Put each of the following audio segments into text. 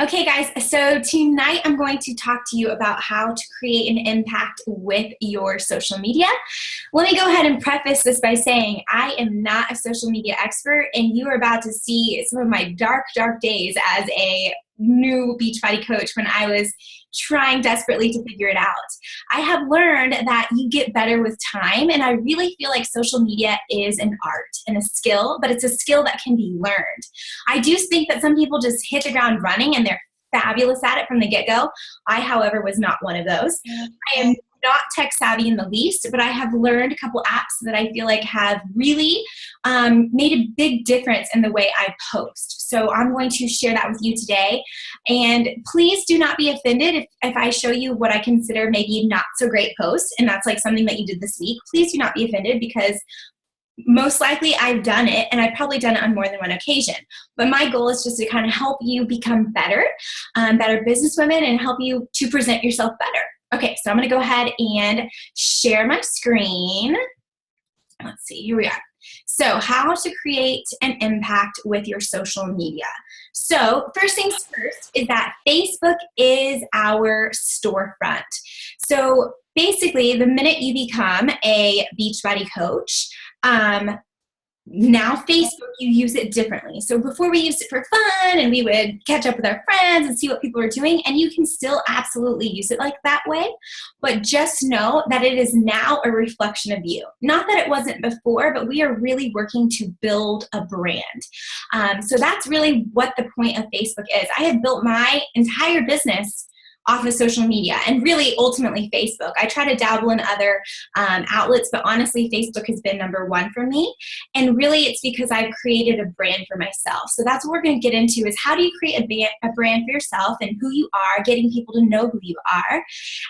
Okay, guys, so tonight I'm going to talk to you about how to create an impact with your social media. Let me go ahead and preface this by saying I am not a social media expert, and you are about to see some of my dark, dark days as a new Beachbody coach when I was trying desperately to figure it out. I have learned that you get better with time, and I really feel like social media is an art and a skill, but it's a skill that can be learned. I do think that some people just hit the ground running and they're fabulous at it from the get-go. I, however, was not one of those. I am not tech savvy in the least, but I have learned a couple apps that I feel like have really made a big difference in the way I post. So I'm going to share that with you today. And please do not be offended if I show you what I consider maybe not so great posts, and that's like something that you did this week. Please do not be offended, because most likely I've done it, and I've probably done it on more than one occasion. But my goal is just to kind of help you become better, better businesswomen, and help you to present yourself better. Okay, so I'm going to go ahead and share my screen. Let's see, here we are. So how to create an impact with your social media. So first things first is that Facebook is our storefront. So basically, the minute you become a Beachbody coach, now Facebook, you use it differently. So before we used it for fun and we would catch up with our friends and see what people are doing, and you can still absolutely use it like that way, but just know that it is now a reflection of you. Not that it wasn't before, but we are really working to build a brand. So that's really what the point of Facebook is. I have built my entire business off of social media, and really ultimately Facebook. I try to dabble in other outlets, but honestly Facebook has been number one for me, and really it's because I've created a brand for myself. So that's what we're going to get into, is how do you create a brand for yourself and who you are, getting people to know who you are,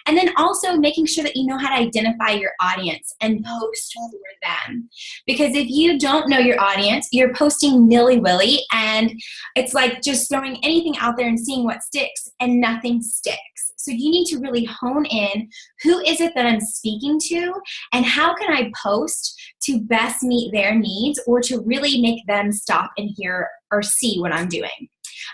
and then also making sure that you know how to identify your audience and post for them. Because if you don't know your audience, you're posting nilly-willy, and it's like just throwing anything out there and seeing what sticks, and nothing sticks. So you need to really hone in, who is it that I'm speaking to, and how can I post to best meet their needs, or to really make them stop and hear or see what I'm doing.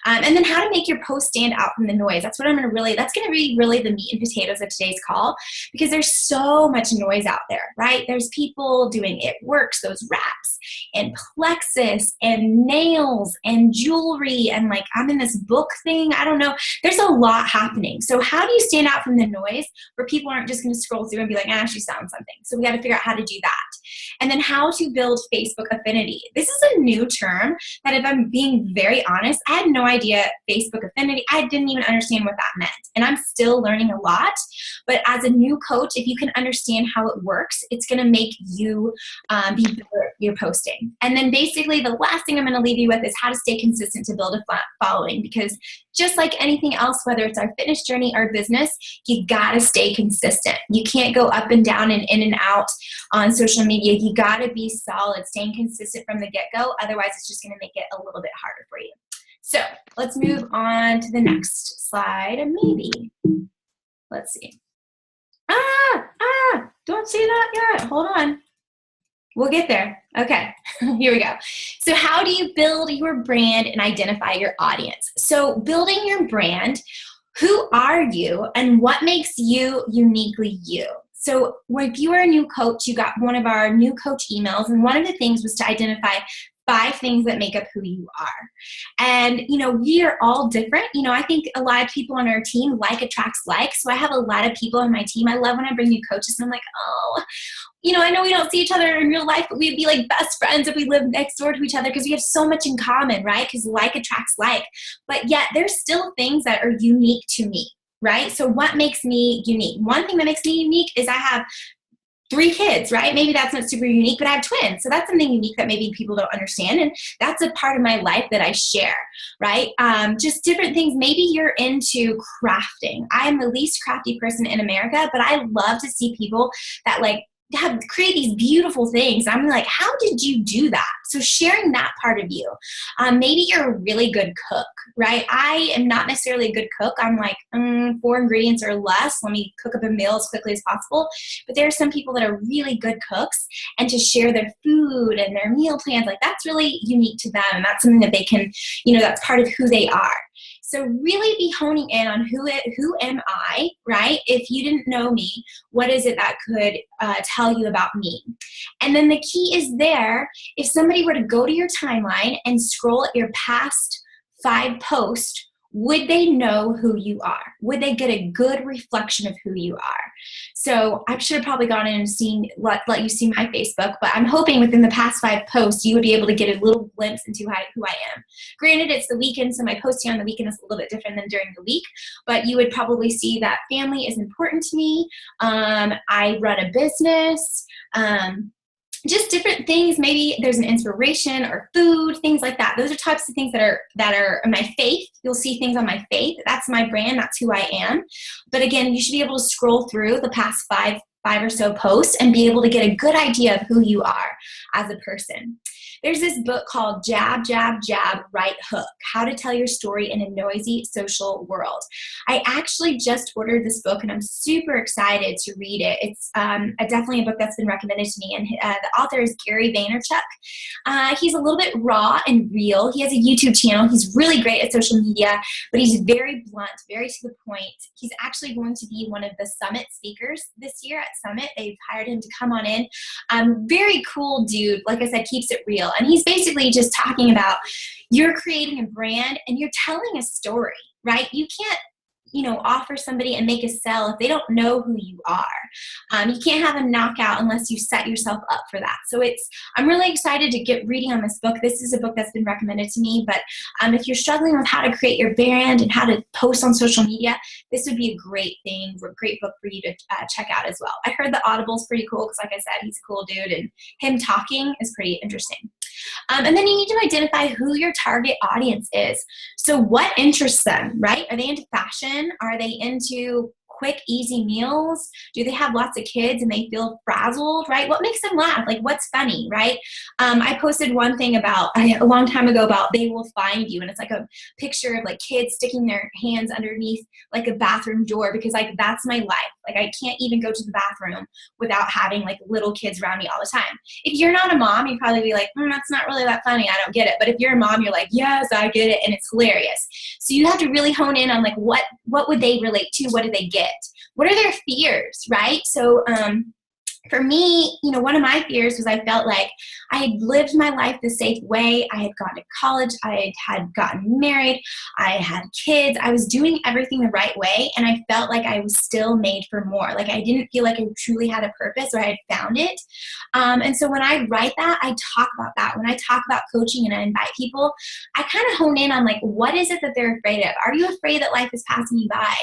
And then how to make your post stand out from the noise. That's going to be really the meat and potatoes of today's call, because there's so much noise out there, right? There's people doing It Works, those wraps, and plexus, and nails, and jewelry, and like I'm in this book thing. I don't know. There's a lot happening. So how do you stand out from the noise where people aren't just going to scroll through and be like, she sounds something. So we got to figure out how to do that. And then how to build Facebook affinity. This is a new term that, if I'm being very honest, I had no idea Facebook affinity. I didn't even understand what that meant. And I'm still learning a lot. But as a new coach, if you can understand how it works, it's going to make you be better at your posting. And then basically the last thing I'm going to leave you with is how to stay consistent to build a following. Because just like anything else, whether it's our fitness journey or business, you got to stay consistent. You can't go up and down and in and out on social media. You got to be solid, staying consistent from the get-go. Otherwise, it's just going to make it a little bit harder for you. So let's move on to the next slide. Maybe. Let's see. Don't see that yet. Hold on. We'll get there. Okay, here we go. So how do you build your brand and identify your audience? So building your brand, who are you and what makes you uniquely you? So if you are a new coach, you got one of our new coach emails, and one of the things was to identify 5 things that make up who you are. And, we are all different. I think a lot of people on our team, like attracts like. So I have a lot of people on my team. I love when I bring new coaches and I'm like, I know we don't see each other in real life, but we'd be like best friends if we lived next door to each other, because we have so much in common, right? Because like attracts like. But yet there's still things that are unique to me, right? So what makes me unique? One thing that makes me unique is I have 3 kids, right? Maybe that's not super unique, but I have twins. So that's something unique that maybe people don't understand. And that's a part of my life that I share, right? Just different things. Maybe you're into crafting. I am the least crafty person in America, but I love to see people that create these beautiful things. I'm like, how did you do that? So sharing that part of you. Maybe you're a really good cook, right? I am not necessarily a good cook. I'm like, 4 ingredients or less. Let me cook up a meal as quickly as possible. But there are some people that are really good cooks, and to share their food and their meal plans, that's really unique to them. And that's something that they can, that's part of who they are. So really be honing in on who am I, right? If you didn't know me, what is it that could tell you about me? And then the key is there, if somebody were to go to your timeline and scroll at your past 5 posts, would they know who you are? Would they get a good reflection of who you are? So I should have probably gone in and let you see my Facebook, but I'm hoping within the past 5 posts, you would be able to get a little glimpse into who I am. Granted, it's the weekend, so my posting on the weekend is a little bit different than during the week, but you would probably see that family is important to me. I run a business. Just different things. Maybe there's an inspiration or food, things like that. Those are types of things that are my faith. You'll see things on my faith. That's my brand. That's who I am. But again, you should be able to scroll through the past five or so posts and be able to get a good idea of who you are as a person. There's this book called Jab, Jab, Jab, Right Hook, How to Tell Your Story in a Noisy Social World. I actually just ordered this book and I'm super excited to read it. It's definitely a book that's been recommended to me, and the author is Gary Vaynerchuk. He's a little bit raw and real. He has a YouTube channel. He's really great at social media, but he's very blunt, very to the point. He's actually going to be one of the Summit speakers this year at Summit. They've hired him to come on in. Very cool dude. Like I said, keeps it real. And he's basically just talking about you're creating a brand and you're telling a story, right? You can't, offer somebody and make a sell if they don't know who you are. You can't have a knockout unless you set yourself up for that. So I'm really excited to get reading on this book. This is a book that's been recommended to me, but if you're struggling with how to create your brand and how to post on social media, this would be a great book for you to check out as well. I heard the Audible's pretty cool because, like I said, he's a cool dude and him talking is pretty interesting. And then you need to identify who your target audience is. So what interests them, right? Are they into fashion? Are they into quick, easy meals? Do they have lots of kids and they feel frazzled, right? What makes them laugh? Like, what's funny, right? I posted one thing a long time ago about they will find you. And it's like a picture of like kids sticking their hands underneath like a bathroom door because like that's my life. Like I can't even go to the bathroom without having like little kids around me all the time. If you're not a mom, you'd probably be like, that's not really that funny. I don't get it. But if you're a mom, you're like, yes, I get it. And it's hilarious. So you have to really hone in on like, what would they relate to? What do they get? What are their fears, right? So for me, one of my fears was I felt like I had lived my life the safe way. I had gone to college. I had gotten married. I had kids. I was doing everything the right way. And I felt like I was still made for more. Like I didn't feel like I truly had a purpose or I had found it. And so when I write that, I talk about that. When I talk about coaching and I invite people, I kind of hone in on like, what is it that they're afraid of? Are you afraid that life is passing you by?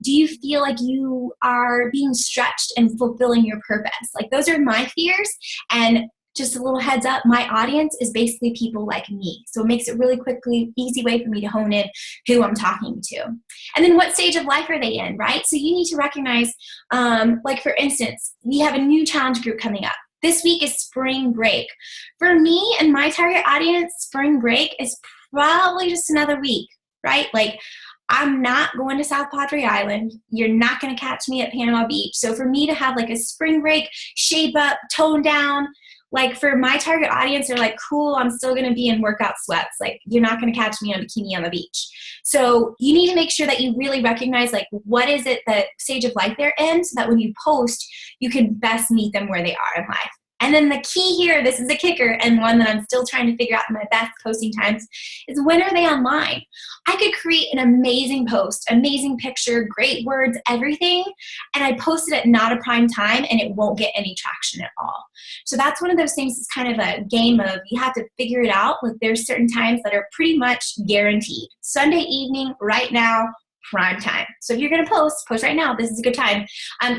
Do you feel like you are being stretched and fulfilling your purpose? Like those are my fears. And just a little heads up, my audience is basically people like me. So it makes it really easy way for me to hone in who I'm talking to. And then what stage of life are they in, right? So you need to recognize, like for instance, we have a new challenge group coming up. This week is spring break. For me and my target audience, spring break is probably just another week, right? Like I'm not going to South Padre Island. You're not going to catch me at Panama Beach. So for me to have like a spring break, shape up, tone down, like for my target audience, they're like, cool, I'm still going to be in workout sweats. Like you're not going to catch me in a bikini on the beach. So you need to make sure that you really recognize like what is it that stage of life they're in so that when you post, you can best meet them where they are in life. And then the key here, this is a kicker and one that I'm still trying to figure out in my best posting times, is when are they online? I could create an amazing post, amazing picture, great words, everything, and I post it at not a prime time and it won't get any traction at all. So that's one of those things that's kind of a game of you have to figure it out. Like there's certain times that are pretty much guaranteed. Sunday evening, right now, prime time. So if you're going to post right now. This is a good time.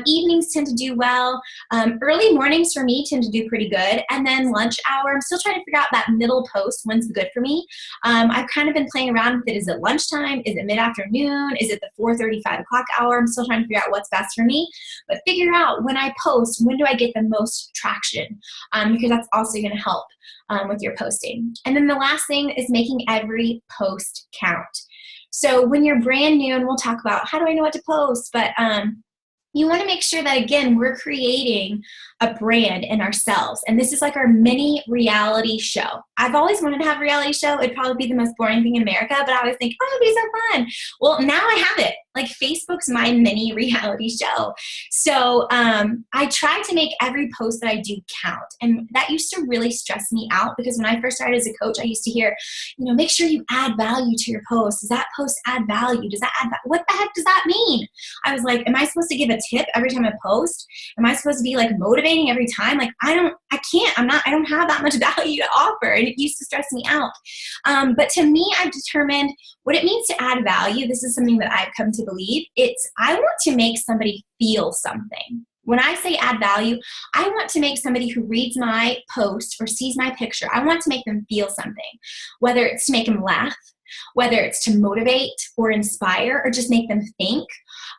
Evenings tend to do well. Early mornings for me tend to do pretty good. And then lunch hour, I'm still trying to figure out that middle post. When's good for me? I've kind of been playing around with it. Is it lunchtime? Is it mid-afternoon? Is it the 4:30, 5 o'clock hour? I'm still trying to figure out what's best for me. But figure out when I post, when do I get the most traction? Because that's also going to help with your posting. And then the last thing is making every post count. So when you're brand new, and we'll talk about how do I know what to post, but you want to make sure that, again, we're creating a brand in ourselves. And this is like our mini reality show. I've always wanted to have a reality show. It'd probably be the most boring thing in America, but I always think, oh, it'd be so fun. Well, now I have it. Like, Facebook's my mini reality show. So I try to make every post that I do count. And that used to really stress me out, because when I first started as a coach, I used to hear, make sure you add value to your post. Does that post add value? Does that add value? What the heck does that mean? I was like, am I supposed to give a tip every time I post? Am I supposed to be like motivating every time? Like, I don't have that much value to offer. And it used to stress me out. But to me, I've determined what it means to add value. This is something that I've come to believe. I want to make somebody feel something. When I say add value, I want to make somebody who reads my post or sees my picture, I want to make them feel something, whether it's to make them laugh, whether it's to motivate or inspire or just make them think.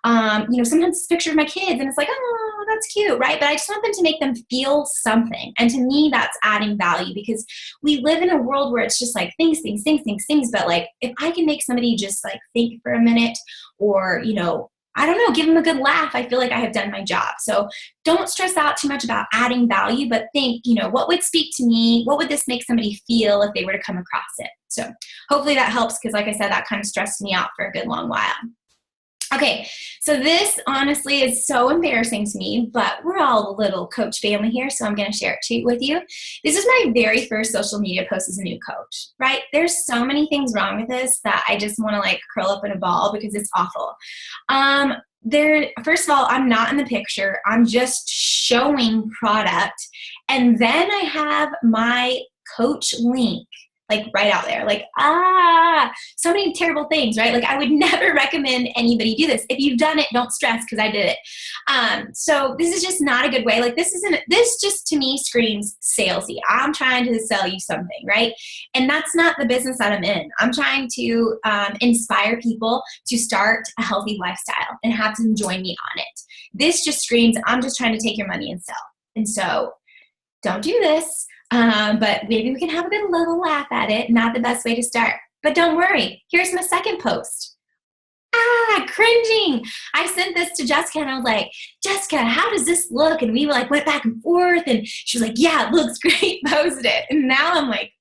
Sometimes it's a picture of my kids and it's like, oh, that's cute, right? But I just want them to make them feel something. And to me, that's adding value, because we live in a world where it's just like things. But like, if I can make somebody just like think for a minute, or, I don't know, give them a good laugh, I feel like I have done my job. So don't stress out too much about adding value, but think, what would speak to me? What would this make somebody feel if they were to come across it? So hopefully that helps, because like I said, that kind of stressed me out for a good long while. Okay, so this honestly is so embarrassing to me, but we're all a little coach family here, so I'm going to share it with you. This is my very first social media post as a new coach, right? There's so many things wrong with this that I just want to like curl up in a ball, because it's awful. First of all, I'm not in the picture. I'm just showing product. And then I have my coach link like right out there, like, so many terrible things, right? Like, I would never recommend anybody do this. If you've done it, don't stress, because I did it. So this is just not a good way. Like, this just to me screams salesy. I'm trying to sell you something, right? And that's not the business that I'm in. I'm trying to inspire people to start a healthy lifestyle and have them join me on it. This just screams, I'm just trying to take your money and sell. And so don't do this. But maybe we can have a good little laugh at it. Not the best way to start. But don't worry. Here's my second post. Cringing. I sent this to Jessica and I was like, Jessica, how does this look? And we went back and forth, and she was like, yeah, it looks great. Post it. And now I'm like,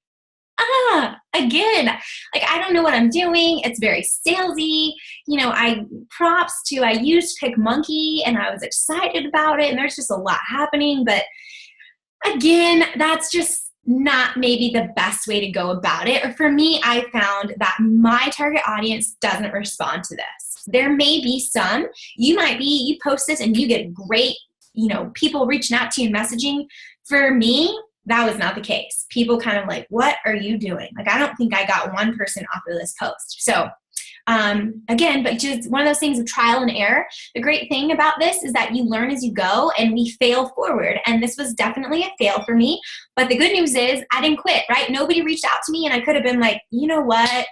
again, like, I don't know what I'm doing. It's very salesy. I used PicMonkey and I was excited about it, and there's just a lot happening, but again, that's just not maybe the best way to go about it. Or for me, I found that my target audience doesn't respond to this. There may be some, you post this and you get great, people reaching out to you and messaging. For me, that was not the case. People kind of like, what are you doing? Like, I don't think I got one person off of this post. So again, but just one of those things of trial and error. The great thing about this is that you learn as you go, and we fail forward. And this was definitely a fail for me. But the good news is I didn't quit, right? Nobody reached out to me, and I could have been like, you know what?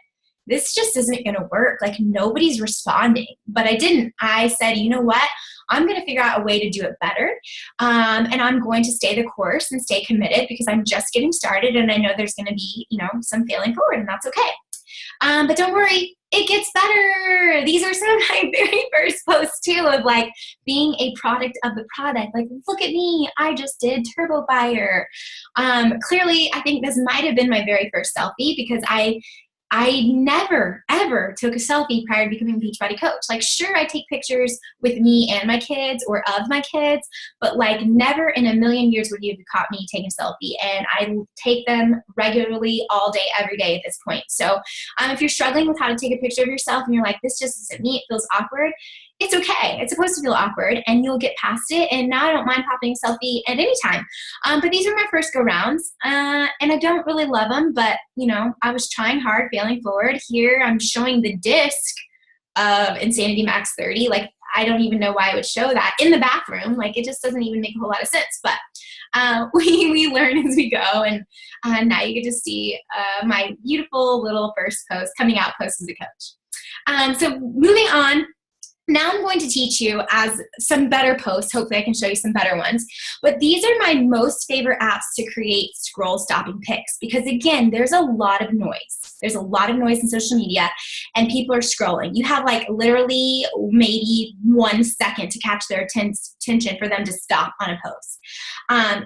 This just isn't going to work. Like, nobody's responding. But I didn't. I said, you know what? I'm going to figure out a way to do it better. And I'm going to stay the course and stay committed, because I'm just getting started. And I know there's going to be, some failing forward, and that's okay. But don't worry, it gets better. These are some of my very first posts too, of like being a product of the product. Like, look at me, I just did Turbo Buyer. Clearly, I think this might have been my very first selfie, because I never, ever took a selfie prior to becoming a Beachbody coach. Like, sure, I take pictures with me and my kids or of my kids, but like never in a million years would you have caught me taking a selfie. And I take them regularly all day, every day at this point. So if you're struggling with how to take a picture of yourself and you're like, this just isn't me, it feels awkward, it's okay. It's supposed to feel awkward, and you'll get past it. And now I don't mind popping a selfie at any time. But these are my first go-rounds, and I don't really love them, but, I was trying hard, failing forward. Here I'm showing the disc of Insanity Max 30. Like, I don't even know why I would show that in the bathroom. Like, it just doesn't even make a whole lot of sense. But we learn as we go, and now you get to see my beautiful little first post, coming out post as a coach. So moving on. Now I'm going to teach you as some better posts. Hopefully I can show you some better ones. But these are my most favorite apps to create scroll stopping pics, because again, there's a lot of noise. There's a lot of noise in social media and people are scrolling. You have like literally maybe 1 second to catch their attention for them to stop on a post.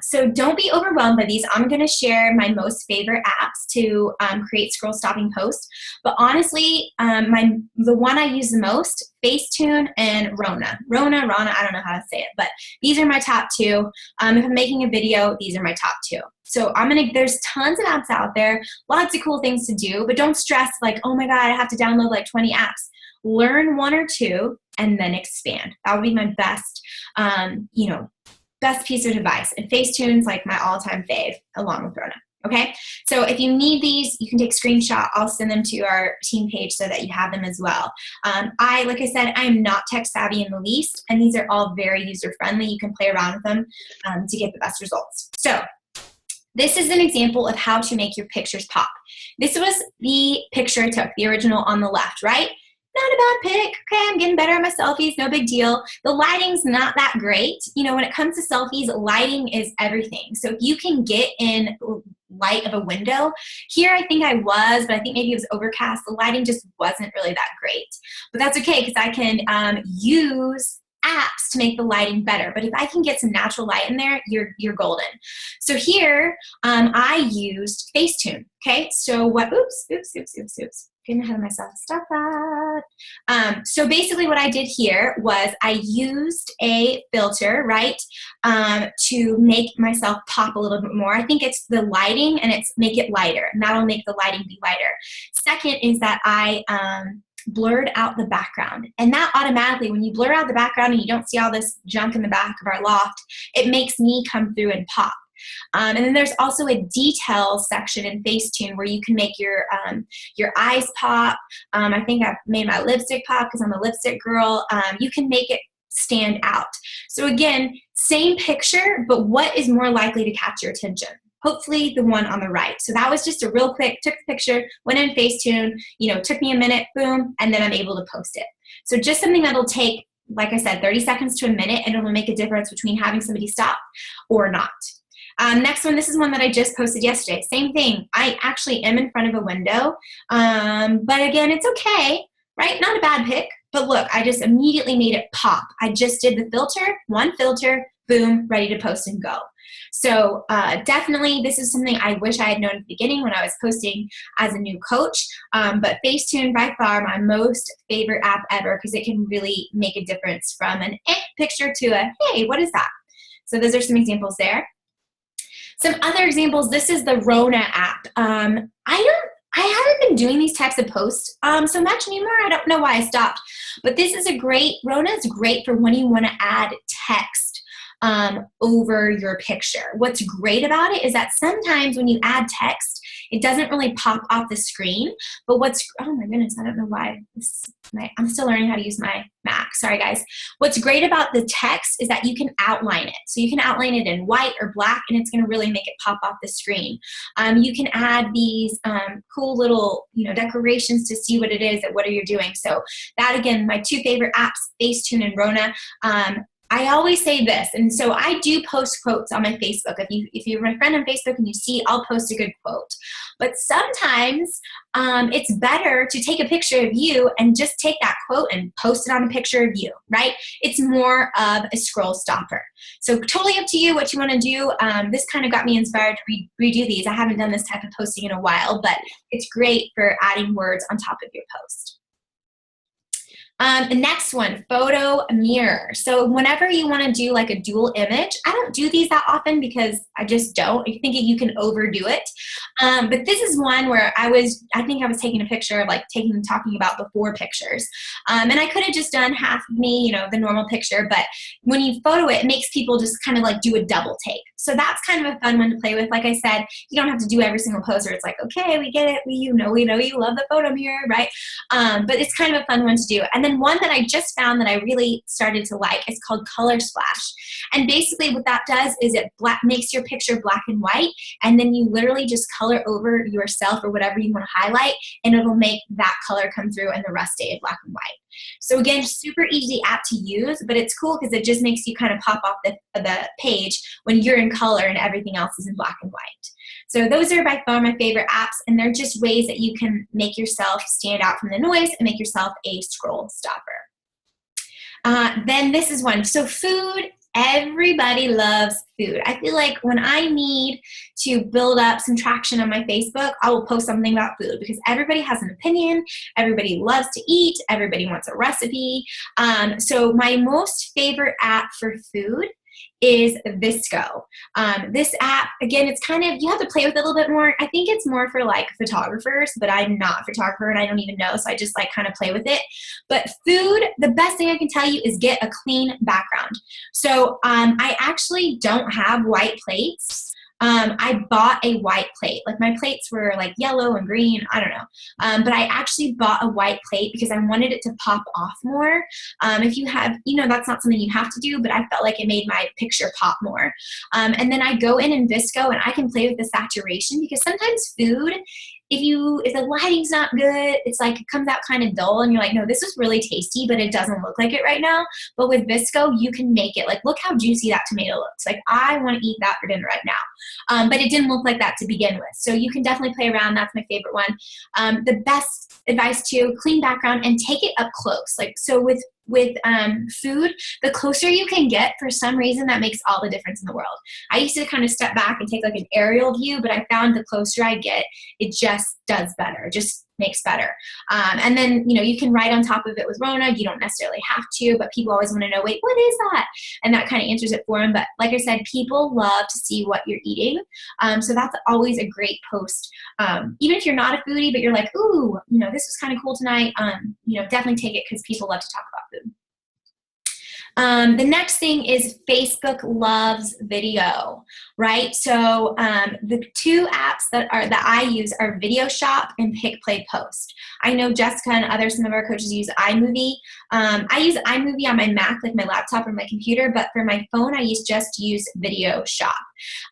So don't be overwhelmed by these. I'm going to share my most favorite apps to create scroll stopping posts. But honestly, the one I use the most, Facetune and Rona, I don't know how to say it, but these are my top 2. If I'm making a video, these are my top 2. So there's tons of apps out there, lots of cool things to do, but don't stress like, oh my God, I have to download like 20 apps. Learn 1 or 2 and then expand. That would be my best, best piece of advice. And Facetune's like my all-time fave along with Rona. Okay, so if you need these, you can take a screenshot. I'll send them to our team page so that you have them as well. Like I said, I am not tech savvy in the least, and these are all very user-friendly. You can play around with them to get the best results. So this is an example of how to make your pictures pop. This was the picture I took, the original on the left, right? Not a bad pic. Okay, I'm getting better at my selfies. No big deal. The lighting's not that great. When it comes to selfies, lighting is everything. So if you can get in light of a window, here I think I was, but I think maybe it was overcast. The lighting just wasn't really that great. But that's okay because I can use apps to make the lighting better. But if I can get some natural light in there, you're golden. So here I used Facetune. Okay, so oops. Getting ahead of myself. Stop that. So basically what I did here was I used a filter, right, to make myself pop a little bit more. I think it's the lighting and it's make it lighter. And that'll make the lighting be lighter. Second is that I blurred out the background. And that automatically, when you blur out the background and you don't see all this junk in the back of our loft, it makes me come through and pop. And then there's also a detail section in Facetune where you can make your eyes pop. I think I've made my lipstick pop because I'm a lipstick girl. You can make it stand out. So again, same picture, but what is more likely to catch your attention? Hopefully the one on the right. So that was just a real quick, took the picture, went in Facetune, took me a minute, boom, and then I'm able to post it. So just something that'll take, like I said, 30 seconds to a minute, and it'll make a difference between having somebody stop or not. Next one, this is one that I just posted yesterday. Same thing. I actually am in front of a window, but again, it's okay, right? Not a bad pic, but look, I just immediately made it pop. I just did the filter, one filter, boom, ready to post and go. So definitely this is something I wish I had known at the beginning when I was posting as a new coach, but Facetune by far my most favorite app ever because it can really make a difference from an picture to a, hey, what is that? So those are some examples there. Some other examples, this is the Rona app. I haven't been doing these types of posts so much anymore. I don't know why I stopped. But this is Rona is great for when you want to add text over your picture. What's great about it is that sometimes when you add text, it doesn't really pop off the screen. But oh my goodness, I don't know why. I'm still learning how to use my Mac. Sorry, guys. What's great about the text is that you can outline it. So you can outline it in white or black, and it's going to really make it pop off the screen. You can add these cool little, decorations to see what it is and what are you doing. So that, again, my 2 favorite apps, Facetune and Rona. I always say this, and so I do post quotes on my Facebook. If you're my friend on Facebook and you see, I'll post a good quote. But sometimes it's better to take a picture of you and just take that quote and post it on a picture of you, right? It's more of a scroll stopper. So totally up to you what you want to do. This kind of got me inspired to redo these. I haven't done this type of posting in a while, but it's great for adding words on top of your post. The next one, photo mirror. So whenever you want to do like a dual image, I don't do these that often because I just don't. I think you can overdo it. But this is one where I think I was taking a picture, like talking about before pictures. And I could have just done half of me, the normal picture, but when you photo it, it makes people just kind of like do a double take. So that's kind of a fun one to play with. Like I said, you don't have to do every single pose where it's like, okay, we get it. We know you love the photo mirror, right? But it's kind of a fun one to do. And then one that I just found that I really started to like is called Color Splash. And basically what that does is it makes your picture black and white, and then you literally just color over yourself or whatever you want to highlight, and it'll make that color come through and the rest stay in black and white. So again, super easy app to use, but it's cool because it just makes you kind of pop off the page when you're in color and everything else is in black and white. So those are by far my favorite apps, and they're just ways that you can make yourself stand out from the noise and make yourself a scroll stopper. Then this is one. So food. Everybody loves food. I feel like when I need to build up some traction on my Facebook, I will post something about food because everybody has an opinion. Everybody loves to eat. Everybody wants a recipe. So my most favorite app for food is Visco. This app, again, it's kind of, you have to play with it a little bit more. I think it's more for like photographers, but I'm not a photographer and I don't even know, so I just like kind of play with it. But food, the best thing I can tell you is get a clean background. So I actually don't have white plates. I bought a white plate. Like my plates were like yellow and green. I don't know. But I actually bought a white plate because I wanted it to pop off more. If you have, that's not something you have to do, but I felt like it made my picture pop more. And then I go in Visco and I can play with the saturation because sometimes food, if the lighting's not good, it's like it comes out kind of dull and you're like, no, this is really tasty, but it doesn't look like it right now. But with Visco, you can make it like, look how juicy that tomato looks. Like I want to eat that for dinner right now. But it didn't look like that to begin with. So you can definitely play around. That's my favorite one. The best advice too, clean background and take it up close. Like, so with food, the closer you can get, for some reason, that makes all the difference in the world. I used to kind of step back and take like an aerial view, but I found the closer I get, it just does better. It just makes better. And then, you can write on top of it with Rona. You don't necessarily have to, but people always want to know, wait, what is that? And that kind of answers it for them. But like I said, people love to see what you're eating. So that's always a great post. Even if you're not a foodie, but you're like, ooh, this was kind of cool tonight. Definitely take it because people love to talk about food. The next thing is Facebook loves video, right? So the two apps that I use are Video Shop and Pick Play Post. I know Jessica and some of our coaches use iMovie. I use iMovie on my Mac, like my laptop or my computer, but for my phone, I just use Video Shop.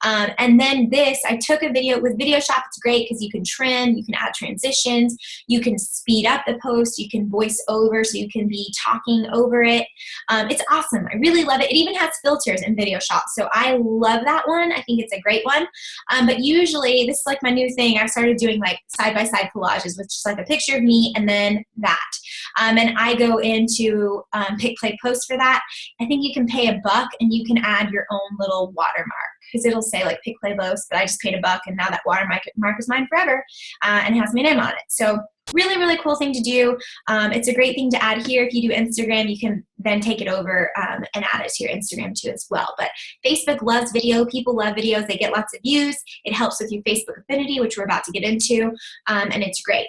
And then I took a video with Video Shop. It's great because you can trim, you can add transitions, you can speed up the post, you can voice over, so you can be talking over it. It's awesome. I really love it. It even has filters in Video Shop. So I love that one. I think it's a great one. But usually, this is like my new thing. I've started doing like side-by-side collages with just like a picture of me and then that. And I go into Pick Play Post for that. I think you can pay $1 and you can add your own little watermark because it'll say like Pick Play Post, but I just paid $1 and now that watermark is mine forever and has my name on it. So really, really cool thing to do. It's a great thing to add here. If you do Instagram, you can then take it over and add it to your Instagram too as well. But Facebook loves video. People love videos. They get lots of views. It helps with your Facebook affinity, which we're about to get into, and it's great.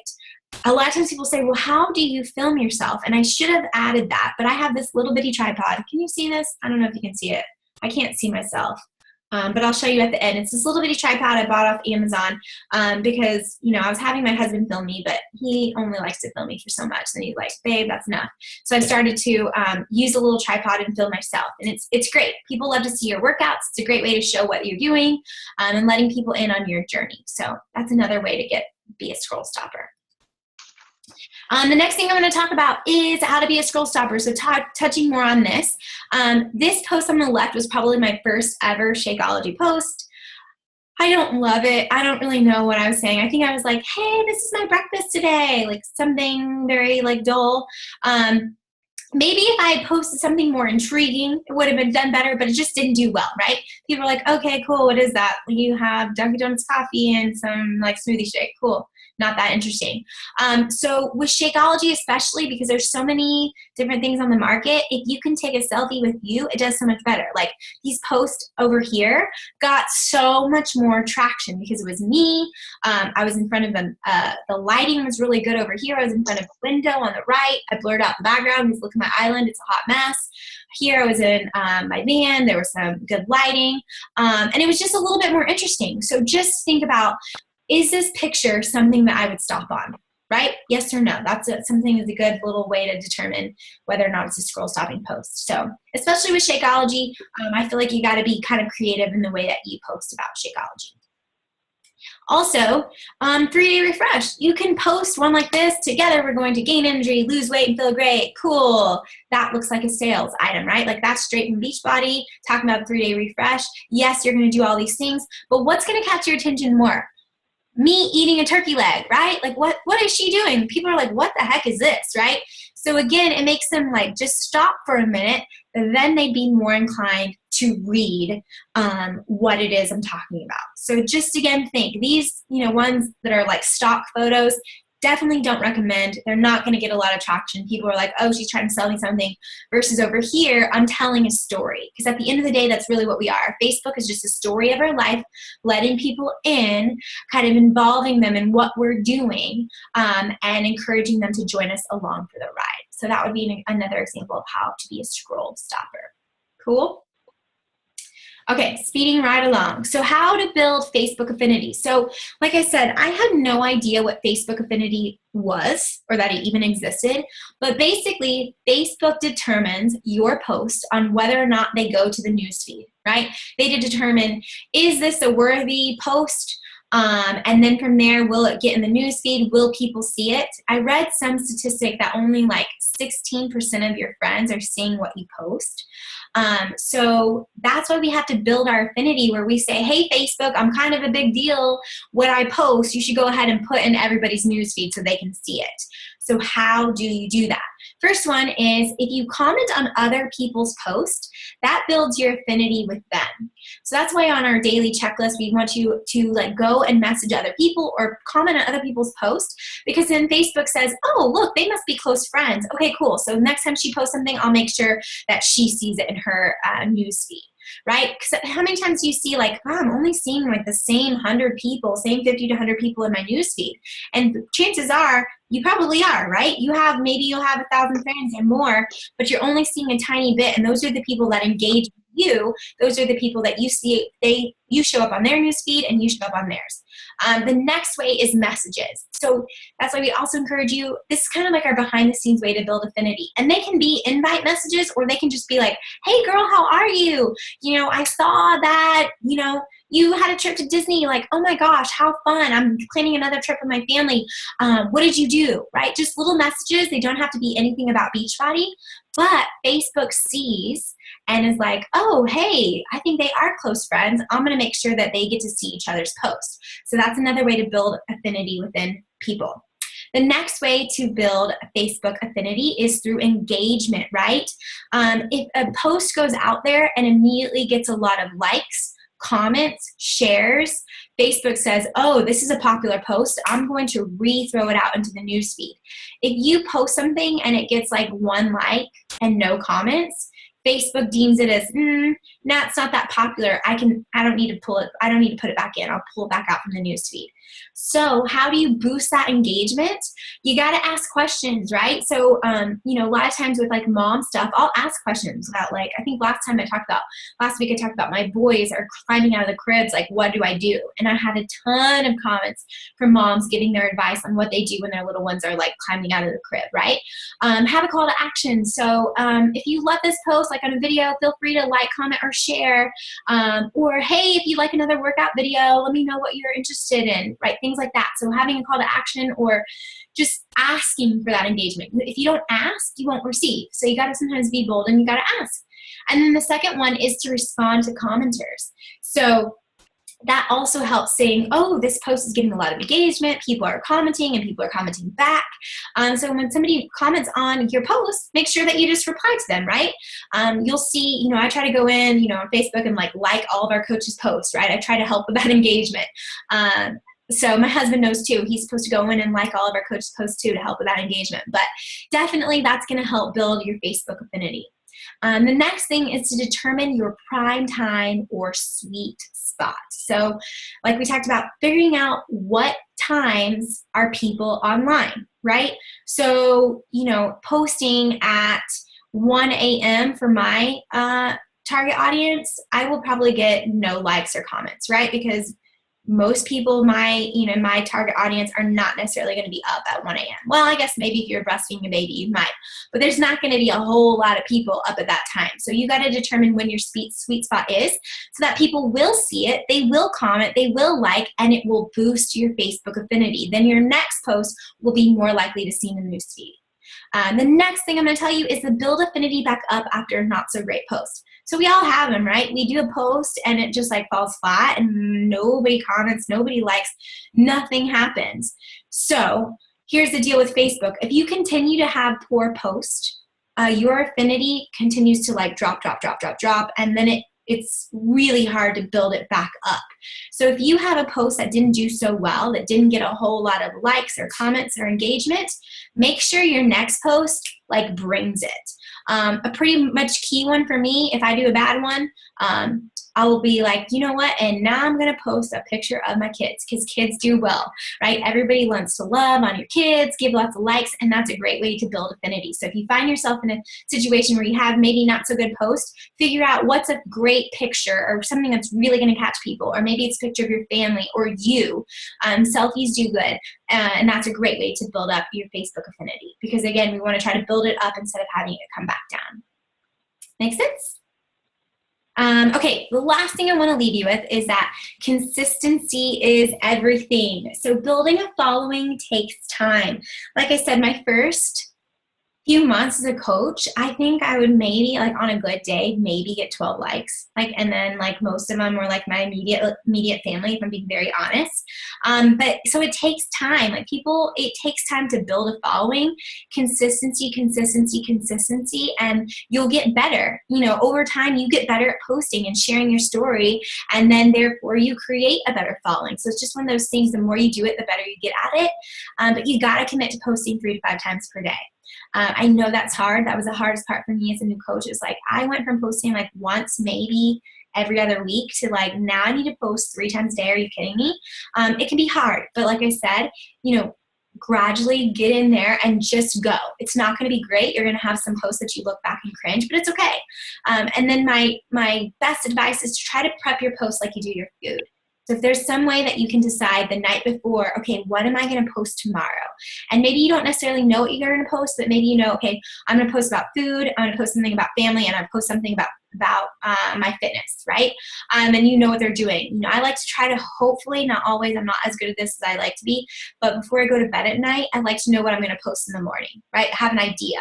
A lot of times people say, well, how do you film yourself? And I should have added that, but I have this little bitty tripod. Can you see this? I don't know if you can see it. I can't see myself. But I'll show you at the end. It's this little bitty tripod I bought off Amazon because, I was having my husband film me, but he only likes to film me for so much. And he's like, babe, that's enough. So I started to use a little tripod and film myself. And it's great. People love to see your workouts. It's a great way to show what you're doing and letting people in on your journey. So that's another way to be a scroll stopper. The next thing I'm going to talk about is how to be a scroll stopper. So touching more on this. This post on the left was probably my first ever Shakeology post. I don't love it. I don't really know what I was saying. I think I was like, hey, this is my breakfast today. Like something very like dull. Maybe if I had posted something more intriguing, it would have been done better, but it just didn't do well, right? People are like, okay, cool. What is that? You have Dunkin' Donuts coffee and some like smoothie shake. Cool. Not that interesting. So with Shakeology especially, because there's so many different things on the market, if you can take a selfie with you, it does so much better. Like these posts over here got so much more traction because it was me. I was in front of them. The lighting was really good over here. I was in front of a window on the right. I blurred out the background. Just look at my island. It's a hot mess. Here I was in my van. There was some good lighting. And it was just a little bit more interesting. So just think about, is this picture something that I would stop on, right? Yes or no? Something is a good little way to determine whether or not it's a scroll stopping post. So especially with Shakeology, I feel like you got to be kind of creative in the way that you post about Shakeology. Also, 3-day refresh. You can post one like this. Together, we're going to gain energy, lose weight, and feel great. Cool. That looks like a sales item, right? Like that's straight from Beachbody, talking about 3-day refresh. Yes, you're going to do all these things, but what's going to catch your attention more? Me eating a turkey leg, right? Like what is she doing? People are like, what the heck is this, right? So again, it makes them like just stop for a minute, and then they'd be more inclined to read what it is I'm talking about. So just again, think these, ones that are like stock photos, definitely don't recommend. They're not going to get a lot of traction. People are like, oh, she's trying to sell me something. Versus over here, I'm telling a story. Because at the end of the day, that's really what we are. Facebook is just a story of our life, letting people in, kind of involving them in what we're doing, and encouraging them to join us along for the ride. So that would be another example of how to be a scroll stopper. Cool? Okay, speeding right along. So how to build Facebook affinity. So like I said, I had no idea what Facebook affinity was or that it even existed, but basically Facebook determines your post on whether or not they go to the newsfeed, right? They determine, is this a worthy post? And then from there, will it get in the newsfeed? Will people see it? I read some statistic that only like 16% of your friends are seeing what you post. So that's why we have to build our affinity where we say, hey, Facebook, I'm kind of a big deal. What I post, you should go ahead and put in everybody's newsfeed so they can see it. So how do you do that? First one is if you comment on other people's posts, that builds your affinity with them. So that's why on our daily checklist, we want you to like go and message other people or comment on other people's posts, because then Facebook says, oh, look, they must be close friends. Okay, cool. So next time she posts something, I'll make sure that she sees it in her news feed. Right? Because how many times do you see like, oh, I'm only seeing like the same 100 people, same 50 to 100 people in my newsfeed. And chances are you probably are, right? Maybe you'll have 1,000 friends or more, but you're only seeing a tiny bit. And those are the people that engage with you. Those are the people that you see, you show up on their newsfeed and you show up on theirs. The next way is messages. So that's why we also encourage you, this is kind of like our behind the scenes way to build affinity. And they can be invite messages, or they can just be like, hey girl, how are you? I saw that, you had a trip to Disney. Like, oh my gosh, how fun. I'm planning another trip with my family. What did you do? Right? Just little messages. They don't have to be anything about Beachbody, but Facebook sees and is like, oh, hey, I think they are close friends. I'm going to make sure that they get to see each other's posts. So that's another way to build affinity within people. The next way to build a Facebook affinity is through engagement, right? If a post goes out there and immediately gets a lot of likes, comments, shares, Facebook says, oh, this is a popular post. I'm going to re-throw it out into the newsfeed. If you post something and it gets like 1 like and no comments, Facebook deems it as, nah, it's not that popular. I don't need to put it back in. I'll pull it back out from the newsfeed. So how do you boost that engagement? You got to ask questions, right? So, a lot of times with like mom stuff, I'll ask questions about like, I think last week I talked about my boys are climbing out of the cribs. Like, what do I do? And I had a ton of comments from moms giving their advice on what they do when their little ones are like climbing out of the crib, right? Have a call to action. So if you love this post, like on a video, feel free to like, comment, or share. Or hey, if you like another workout video, let me know what you're interested in, right? Things like that. So having a call to action or just asking for that engagement. If you don't ask, you won't receive. So you got to sometimes be bold and you got to ask. And then the second one is to respond to commenters. So that also helps saying, oh, this post is getting a lot of engagement. People are commenting and people are commenting back. So when somebody comments on your post, make sure that you just reply to them, right? You'll see, I try to go in, on Facebook and like all of our coaches' posts, right? I try to help with that engagement. So my husband knows too. He's supposed to go in and like all of our coaches' posts too to help with that engagement. But definitely that's going to help build your Facebook affinity. The next thing is to determine your prime time or sweet spot. So like we talked about, figuring out what times are people online, right? So, posting at 1 a.m. for my target audience, I will probably get no likes or comments, right? Because most people, my target audience are not necessarily going to be up at 1 a.m. Well, I guess maybe if you're breastfeeding a baby, you might, but there's not going to be a whole lot of people up at that time. So you got to determine when your sweet spot is so that people will see it, they will comment, they will like, and it will boost your Facebook affinity. Then your next post will be more likely to see in the newsfeed. The next thing I'm going to tell you is to build affinity back up after a not so great post. So we all have them, right? We do a post and it just like falls flat and nobody comments, nobody likes, nothing happens. So here's the deal with Facebook. If you continue to have poor posts, your affinity continues to like drop, and then it's really hard to build it back up. So if you have a post that didn't do so well, that didn't get a whole lot of likes or comments or engagement, make sure your next post like brings it. A pretty much key one for me, if I do a bad one, I will be like, you know what, and now I'm going to post a picture of my kids because kids do well, right? Everybody wants to love on your kids, give lots of likes, and that's a great way to build affinity. So if you find yourself in a situation where you have maybe not so good post, figure out what's a great picture or something that's really going to catch people, or maybe it's a picture of your family or you. Selfies do good, and that's a great way to build up your Facebook affinity because, again, we want to try to build it up instead of having it come back down. Make sense? Okay, the last thing I want to leave you with is that consistency is everything. So building a following takes time. Like I said, my first few months as a coach, I think I would maybe like on a good day, maybe get 12 likes. And then like most of them were like my immediate family, if I'm being very honest. But so it takes time. It takes time to build a following. Consistency, and you'll get better. Over time, you get better at posting and sharing your story, and then therefore you create a better following. So it's just one of those things, the more you do it, the better you get at it. But you got to commit to posting 3 to 5 times per day. I know that's hard. That was the hardest part for me as a new coach. It's like I went from posting like once, maybe every other week, to like now I need to post 3 times a day. Are you kidding me? It can be hard, but like I said, gradually get in there and just go. It's not going to be great. You're going to have some posts that you look back and cringe, but it's okay. And then my best advice is to try to prep your posts like you do your food. So if there's some way that you can decide the night before, okay, what am I going to post tomorrow? And maybe you don't necessarily know what you're going to post, but maybe okay, I'm going to post about food, I'm going to post something about family, and I'm going to post something about my fitness, right? And you know what they're doing. I like to try to, hopefully, not always, I'm not as good at this as I like to be, but before I go to bed at night, I like to know what I'm going to post in the morning, right? Have an idea,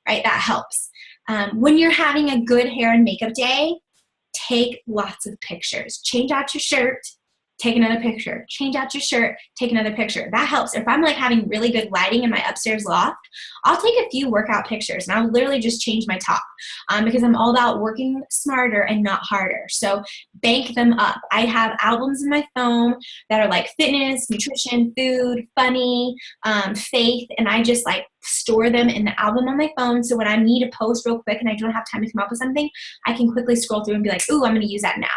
right? That helps. When you're having a good hair and makeup day, take lots of pictures. Change out your shirt, take another picture. Change out your shirt, take another picture. That helps. If I'm like having really good lighting in my upstairs loft, I'll take a few workout pictures and I'll literally just change my top because I'm all about working smarter and not harder. So bank them up. I have albums in my phone that are like fitness, nutrition, food, funny, faith, and I just like store them in the album on my phone. So when I need to post real quick and I don't have time to come up with something, I can quickly scroll through and be like, ooh, I'm going to use that now.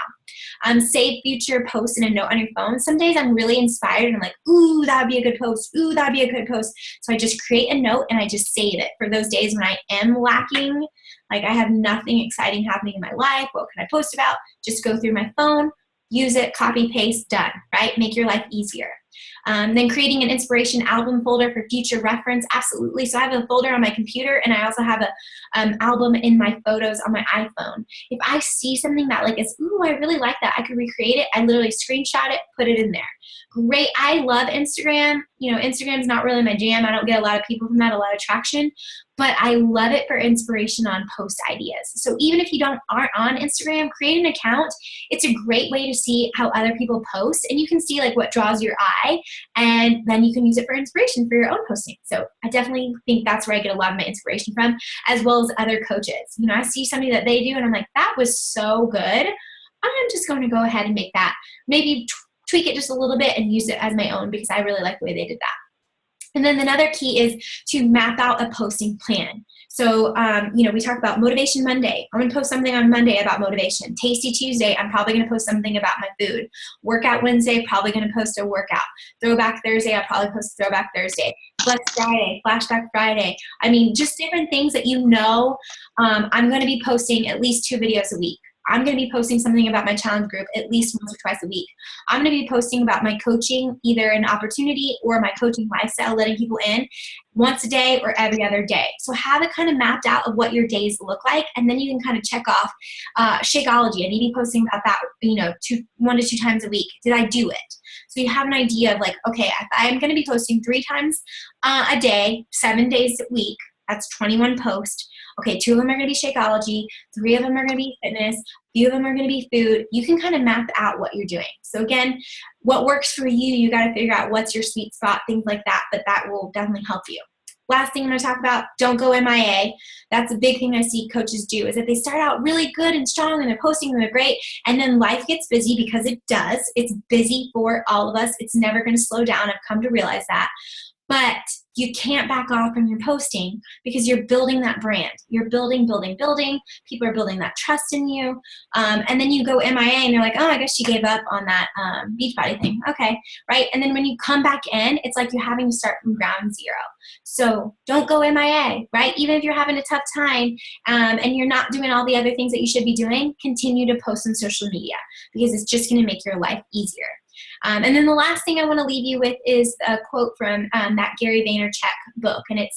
Save future posts in a note on your phone. Some days I'm really inspired and I'm like, ooh, that would be a good post. Ooh, that would be a good post. So I just create a note and I just save it for those days when I am lacking, like I have nothing exciting happening in my life. What can I post about? Just go through my phone, use it, copy, paste, done, right? Make your life easier. Then creating an inspiration album folder for future reference. Absolutely. So I have a folder on my computer and I also have a album in my photos on my iPhone. If I see something that like is, ooh, I really like that, I could recreate it. I literally screenshot it, put it in there. Great. I love Instagram. Instagram's not really my jam. I don't get a lot of people from that, a lot of traction, but I love it for inspiration on post ideas. So even if you aren't on Instagram, create an account. It's a great way to see how other people post, and you can see like what draws your eye, and then you can use it for inspiration for your own posting. So I definitely think that's where I get a lot of my inspiration from, as well as other coaches. I see something that they do and I'm like, that was so good. I'm just going to go ahead and make that, maybe tweak it just a little bit and use it as my own because I really like the way they did that. And then another key is to map out a posting plan. So, we talk about Motivation Monday. I'm going to post something on Monday about motivation. Tasty Tuesday, I'm probably going to post something about my food. Workout Wednesday, probably going to post a workout. Throwback Thursday, I'll probably post Throwback Thursday. Flex Friday, Flashback Friday. Just different things that I'm going to be posting at least 2 videos a week. I'm going to be posting something about my challenge group at least once or twice a week. I'm going to be posting about my coaching, either an opportunity or my coaching lifestyle, letting people in once a day or every other day. So have it kind of mapped out of what your days look like, and then you can kind of check off Shakeology. I need to be posting about that, 1 to 2 times a week. Did I do it? So you have an idea of like, okay, if I'm going to be posting 3 times a day, 7 days a week, that's 21 posts. Okay, 2 of them are going to be Shakeology, 3 of them are going to be fitness, a few of them are going to be food. You can kind of map out what you're doing. So again, what works for you, you got to figure out what's your sweet spot, things like that, but that will definitely help you. Last thing I'm going to talk about, don't go MIA. That's a big thing I see coaches do, is that they start out really good and strong and they're posting and they're great, and then life gets busy, because it does. It's busy for all of us. It's never going to slow down. I've come to realize that. But you can't back off from your posting, because you're building that brand. You're building. People are building that trust in you. And then you go MIA and you're like, oh, I guess she gave up on that Beachbody thing. Okay, right? And then when you come back in, it's like you're having to start from ground zero. So don't go MIA, right? Even if you're having a tough time and you're not doing all the other things that you should be doing, continue to post on social media, because it's just going to make your life easier. And then the last thing I want to leave you with is a quote from that Gary Vaynerchuk book. And it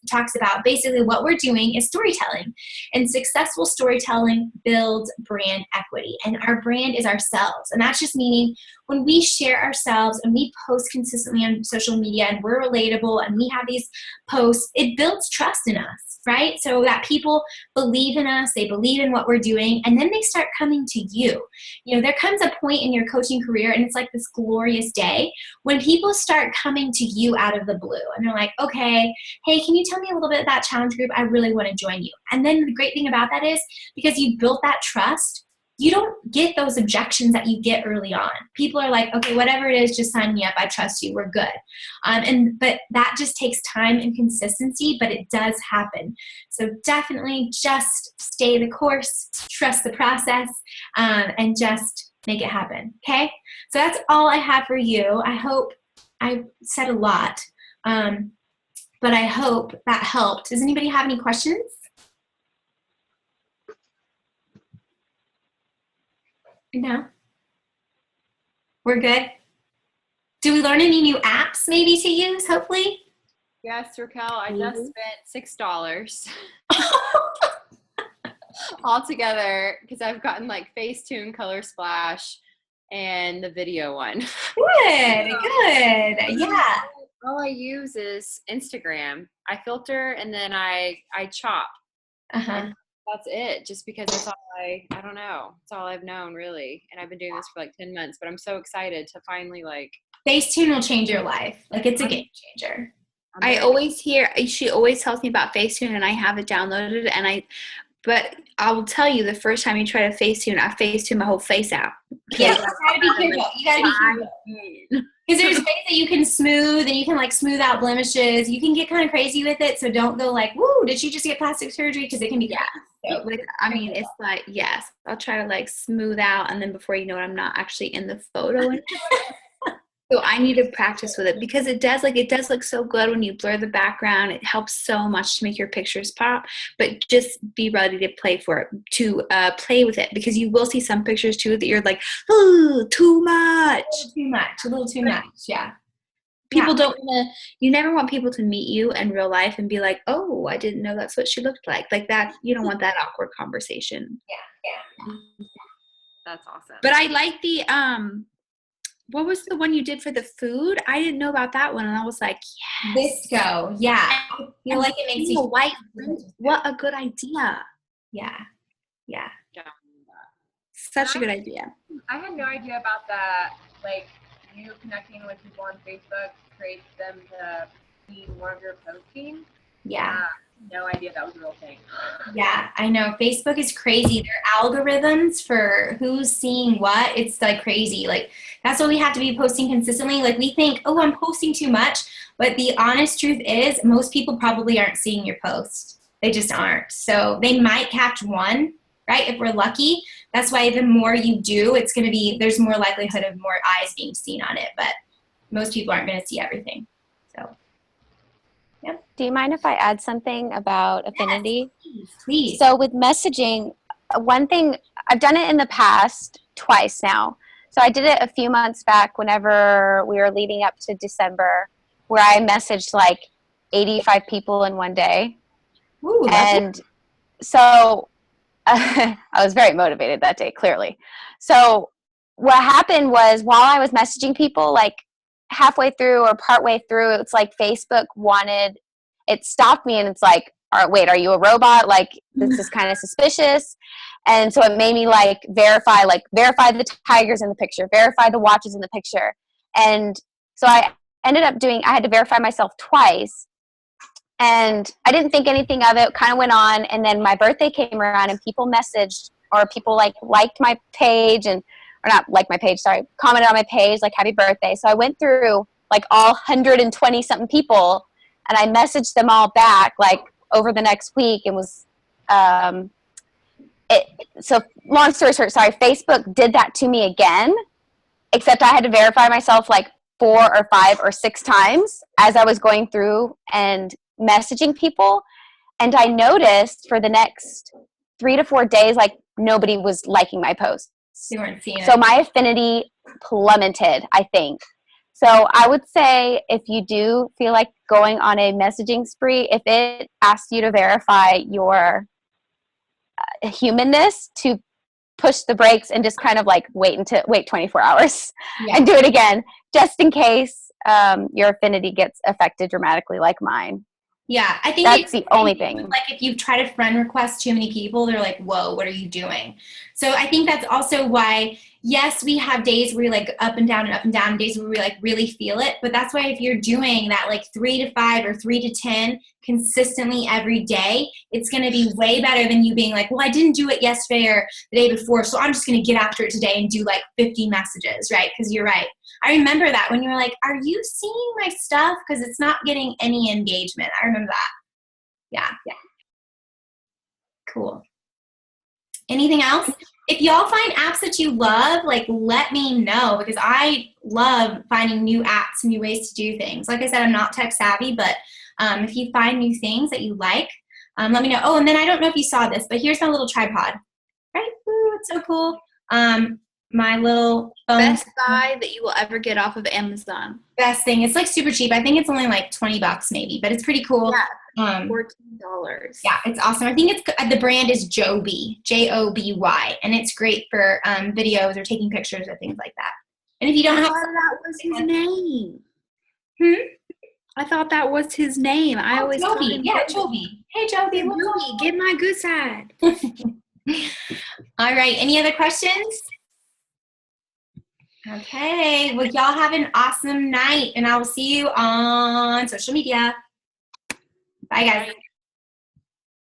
talks about basically what we're doing is storytelling. And successful storytelling builds brand equity. And our brand is ourselves. And that's just meaning when we share ourselves and we post consistently on social media and we're relatable and we have these posts, it builds trust in us, right? So that people believe in us, they believe in what we're doing, and then they start coming to you. There comes a point in your coaching career, and it's like this glorious day when people start coming to you out of the blue, and they're like, okay, hey, can you tell me a little bit about challenge group? I really want to join you. And then the great thing about that is, because you built that trust, you don't get those objections that you get early on. People are like, okay, whatever it is, just sign me up. I trust you. We're good. But that just takes time and consistency, but it does happen. So definitely just stay the course, trust the process, and just make it happen. Okay? So that's all I have for you. I hope I said a lot, but I hope that helped. Does anybody have any questions? No? We're good? Do we learn any new apps maybe to use, hopefully? Yes, Raquel, I just spent $6 altogether, because I've gotten like Facetune, Color Splash, and the video one. Good. Yeah. All I use is Instagram. I filter and then I chop. And that's it, just because that's all I don't know. It's all I've known, really. And I've been doing this for like 10 months, but I'm so excited to finally Facetune will change your life. Like, it's a game changer. I always hear, she always tells me about Facetune, and I have it downloaded, but I will tell you, the first time you try to Facetune, I Facetune my whole face out. Yeah, you gotta be careful. Because there's ways that you can smooth, and you can like smooth out blemishes. You can get kind of crazy with it, so don't go like, woo, did she just get plastic surgery? Because it can be so, it's like, yes, I'll try to like smooth out, and then before you know it, I'm not actually in the photo. So I need to practice with it, because it does look so good when you blur the background. It helps so much to make your pictures pop, but just be ready to play with it, because you will see some pictures too that you're like, oh, too much. A little too much. Yeah. People don't want to, you never want people to meet you in real life and be like, oh, I didn't know that's what she looked like. Like that, you don't want that awkward conversation. Yeah. That's awesome. But I like the, what was the one you did for the food? I didn't know about that one, and I was like, yes. Visco, yeah. I feel like it makes you white. What a good idea. Yeah. Such a good idea. I had no idea about that. Like, you connecting with people on Facebook creates them to be more of your posting. Yeah. No idea that was a real thing. Yeah, I know. Facebook is crazy. Their algorithms for who's seeing what, it's like crazy. Like, that's why we have to be posting consistently. Like, we think, oh, I'm posting too much. But the honest truth is, most people probably aren't seeing your posts. They just aren't. So they might catch one, right? If we're lucky. That's why the more you do, it's going to be, there's more likelihood of more eyes being seen on it. But most people aren't going to see everything. So. Yep. Do you mind if I add something about affinity? Yes, please. So with messaging, one thing, I've done it in the past twice now. So I did it a few months back whenever we were leading up to December, where I messaged like 85 people in one day. Ooh, and so I was very motivated that day, clearly. So what happened was, while I was messaging people, like halfway through or partway through, it's like Facebook it stopped me, and it's like, wait, are you a robot? Like, this is kind of suspicious. And so it made me like verify the tigers in the picture, verify the watches in the picture. And so I had to verify myself twice. And I didn't think anything of it, kind of went on. And then my birthday came around, and people messaged, or people like liked my page, or not like my page, sorry, commented on my page, like, happy birthday. So I went through like all 120 something people, and I messaged them all back like over the next week, and was, so long story short, sorry, Facebook did that to me again, except I had to verify myself like 4 or 5 or 6 times as I was going through and messaging people. And I noticed for the next 3 to 4 days, like, nobody was liking my posts. You weren't seeing it. So my affinity plummeted, I think. So I would say, if you do feel like going on a messaging spree, if it asks you to verify your humanness, to push the brakes and just kind of like wait 24 hours and do it again, just in case your affinity gets affected dramatically like mine. Yeah, I think that's the only thing. Like, if you try to friend request too many people, they're like, whoa, what are you doing? So I think that's also why, yes, we have days where you're like up and down, days where we like really feel it. But that's why if you're doing that like 3 to 5 or 3 to 10 consistently every day, it's going to be way better than you being like, well, I didn't do it yesterday or the day before, so I'm just going to get after it today and do like 50 messages, right? Because you're right. I remember that when you were like, are you seeing my stuff? Because it's not getting any engagement. I remember that. Yeah. Cool. Anything else? If y'all find apps that you love, like, let me know, because I love finding new apps, new ways to do things. Like I said, I'm not tech savvy, but if you find new things that you like, let me know. Oh, and then I don't know if you saw this, but here's my little tripod. Right? Ooh, it's so cool. My little best buy that you will ever get off of Amazon. Best thing. It's like super cheap. I think it's only like $20 maybe, but it's pretty cool. Yeah, $14. Yeah, it's awesome. I think the brand is Joby, Joby, and it's great for videos or taking pictures or things like that. And if you don't have, that was his name. I thought that was his name. I always called him Joby. Hey, Joby. Joby, get my good side. All right. Any other questions? Okay. Well, y'all have an awesome night, and I will see you on social media. Bye, guys.